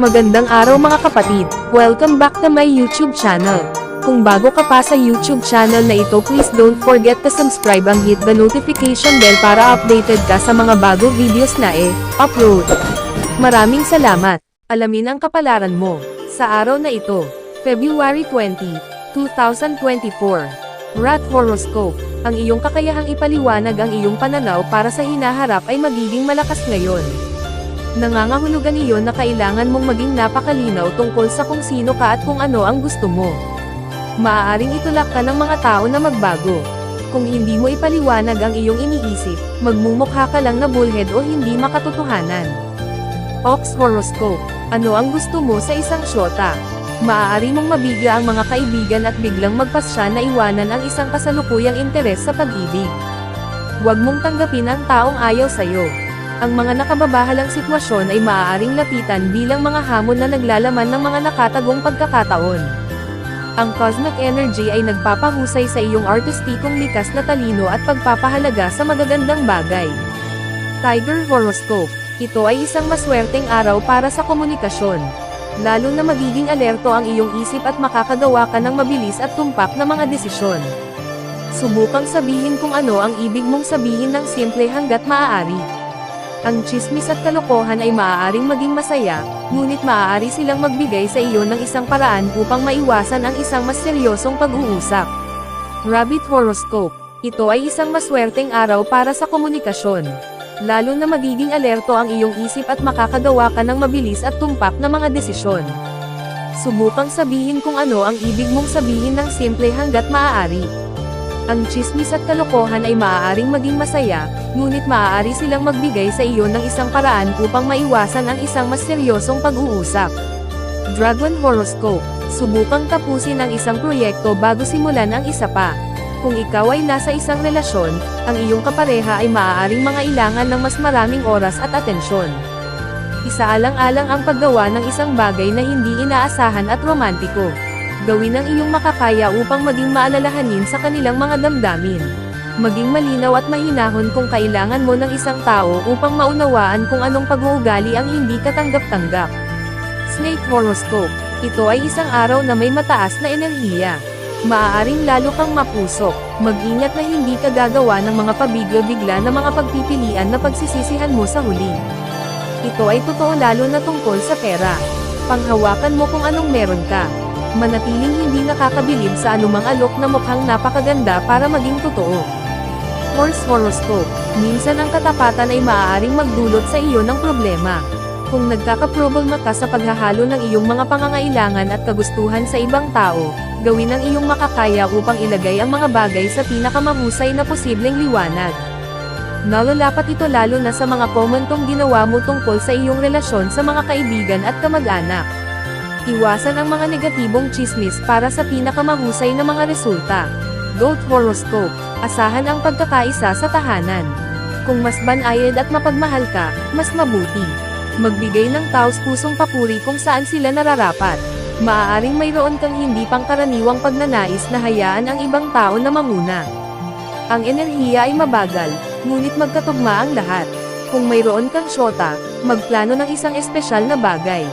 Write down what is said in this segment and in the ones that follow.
Magandang araw mga kapatid, welcome back to my YouTube channel. Kung bago ka pa sa YouTube channel na ito, please don't forget to subscribe and hit the notification bell para updated ka sa mga bago videos na upload. Maraming salamat. Alamin ang kapalaran mo sa araw na ito, February 20, 2024. Rat Horoscope. Ang iyong kakayahang ipaliwanag ang iyong pananaw para sa hinaharap ay magiging malakas ngayon. Nangangahulugan iyon na kailangan mong maging napakalinaw tungkol sa kung sino ka at kung ano ang gusto mo. Maaaring itulak ka ng mga tao na magbago. Kung hindi mo ipaliwanag ang iyong iniisip, magmumukha ka lang na bullhead o hindi makatotohanan. Ox Horoscope. Ano ang gusto mo sa isang syota? Maaari mong mabigla ang mga kaibigan at biglang magpasya na iwanan ang isang kasalukuyang interes sa pag-ibig. Huwag mong tanggapin ang taong ayaw sa'yo. Ang mga nakababahalang sitwasyon ay maaaring lapitan bilang mga hamon na naglalaman ng mga nakatagong pagkakataon. Ang cosmic energy ay nagpapahusay sa iyong artistikong likas na talino at pagpapahalaga sa magagandang bagay. Tiger Horoscope. Ito ay isang maswerteng araw para sa komunikasyon. Lalo na magiging alerto ang iyong isip at makakagawa ka ng mabilis at tumpak na mga desisyon. Subukang sabihin kung ano ang ibig mong sabihin ng simple hanggat maaari. Ang tsismis at kalokohan ay maaaring maging masaya, ngunit maaari silang magbigay sa iyo ng isang paraan upang maiwasan ang isang mas seryosong pag-uusap. Rabbit Horoscope. Ito ay isang maswerteng araw para sa komunikasyon. Lalo na magiging alerto ang iyong isip at makakagawa ka ng mabilis at tumpak na mga desisyon. Subukang sabihin kung ano ang ibig mong sabihin ng simple hanggat maaari. Ang tsismis at kalokohan ay maaaring maging masaya, ngunit maaari silang magbigay sa iyo ng isang paraan upang maiwasan ang isang mas seryosong pag-uusap. Dragon Horoscope. Subukang tapusin ang isang proyekto bago simulan ang isa pa. Kung ikaw ay nasa isang relasyon, ang iyong kapareha ay maaaring mangailangan ng mas maraming oras at atensyon. Isaalang-alang ang paggawa ng isang bagay na hindi inaasahan at romantiko. Gawin ang iyong makakaya upang maging maalalahanin sa kanilang mga damdamin. Maging malinaw at mahinahon kung kailangan mo ng isang tao upang maunawaan kung anong pag-uugali ang hindi katanggap-tanggap. Snake Horoscope. Ito ay isang araw na may mataas na enerhiya. Maaaring lalo kang mapusok. Mag-ingat na hindi ka gagawa ng mga pabigla-bigla na mga pagpipilian na pagsisisihan mo sa huli. Ito ay totoo lalo na tungkol sa pera. Panghawakan mo kung anong meron ka. Manatiling hindi nakakabilib sa anumang alok na mukhang napakaganda para maging totoo. Horse Horoscope. Minsan ang katapatan ay maaaring magdulot sa iyo ng problema. Kung nagkakaproblema ka sa paghahalo ng iyong mga pangangailangan at kagustuhan sa ibang tao, gawin ang iyong makakaya upang ilagay ang mga bagay sa pinakamahusay na posibleng liwanag. Nalalapat ito lalo na sa mga komentong ginawa mo tungkol sa iyong relasyon sa mga kaibigan at kamag-anak. Iwasan ang mga negatibong tsismis para sa pinakamahusay na mga resulta. Goat Horoscope. Asahan ang pagkakaisa sa tahanan. Kung mas banayad at mapagmahal ka, mas mabuti. Magbigay ng taos-pusong papuri kung saan sila nararapat. Maaaring mayroon kang hindi pangkaraniwang pagnanais na hayaan ang ibang tao na mamuna. Ang enerhiya ay mabagal, ngunit magkatugma ang lahat. Kung mayroon kang syota, magplano ng isang espesyal na bagay.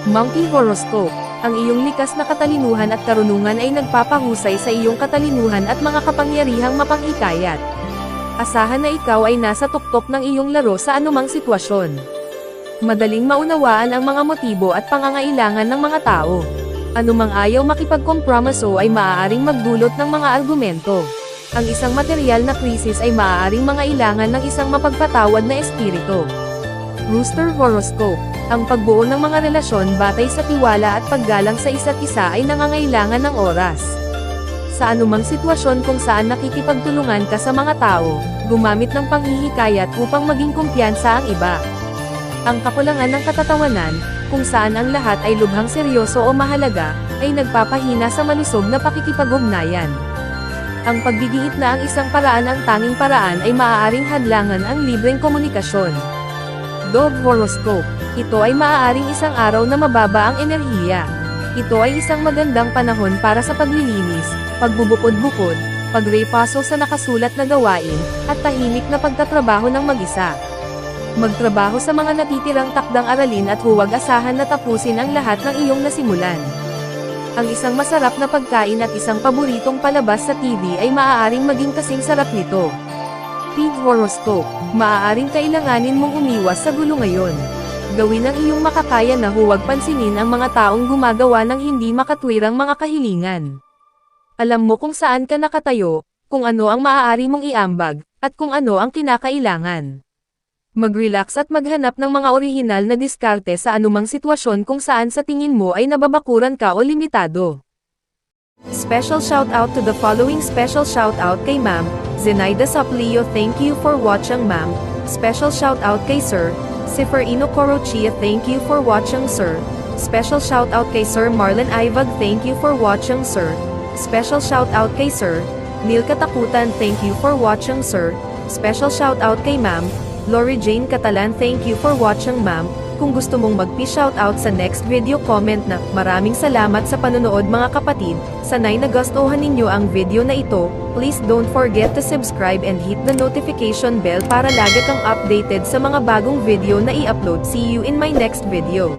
Monkey Horoscope. Ang iyong likas na katalinuhan at karunungan ay nagpapahusay sa iyong katalinuhan at mga kapangyarihang mapanghikayat. Asahan na ikaw ay nasa tuktok ng iyong laro sa anumang sitwasyon. Madaling maunawaan ang mga motibo at pangangailangan ng mga tao. Anumang ayaw makipagkompromiso ay maaaring magdulot ng mga argumento. Ang isang material na krisis ay maaaring mangailangan ng isang mapagpatawad na espiritu. Rooster Horoscope. Ang pagbuo ng mga relasyon batay sa tiwala at paggalang sa isa't isa ay nangangailangan ng oras. Sa anumang sitwasyon kung saan nakikipagtulungan ka sa mga tao, gumamit ng panghihikayat upang maging kumpiyansa ang iba. Ang kakulangan ng katatawanan, kung saan ang lahat ay lubhang seryoso o mahalaga, ay nagpapahina sa malusog na pakikipag-ugnayan. Ang pagdidiit na ang isang paraan ang tanging paraan ay maaaring hadlangan ang libreng komunikasyon. Dog Horoscope. Ito ay maaaring isang araw na mababa ang enerhiya. Ito ay isang magandang panahon para sa paglilinis, pagbubukod-bukod, pagrepaso sa nakasulat na gawain, at tahimik na pagtatrabaho ng mag-isa. Magtrabaho sa mga natitirang takdang aralin at huwag asahan na tapusin ang lahat ng iyong nasimulan. Ang isang masarap na pagkain at isang paboritong palabas sa TV ay maaaring maging kasing sarap nito. Pig horoscope. Maaaring kailanganin mong umiwas sa gulo ngayon. Gawin ang iyong makakaya na huwag pansinin ang mga taong gumagawa ng hindi makatwirang mga kahilingan. Alam mo kung saan ka nakatayo, kung ano ang maaari mong iambag, at kung ano ang kinakailangan. Mag-relax at maghanap ng mga orihinal na diskarte sa anumang sitwasyon kung saan sa tingin mo ay nababakuran ka o limitado. Special shoutout to the following. Special shoutout kay Ma'am Zenaida Saplio, thank you for watching Ma'am. Special shoutout kay Sir Seferino Corochia, thank you for watching Sir. Special shoutout kay Sir Marlon Ivag, thank you for watching Sir. Special shoutout kay Sir Neil Katakutan, thank you for watching Sir. Special shoutout kay Ma'am Lori Jane Catalan, thank you for watching Ma'am. Kung gusto mong mag-shoutout sa next video, comment na. Maraming salamat sa panonood mga kapatid. Sana'y nagustuhan ninyo ang video na ito. Please don't forget to subscribe and hit the notification bell para lagi kang updated sa mga bagong video na i-upload. See you in my next video.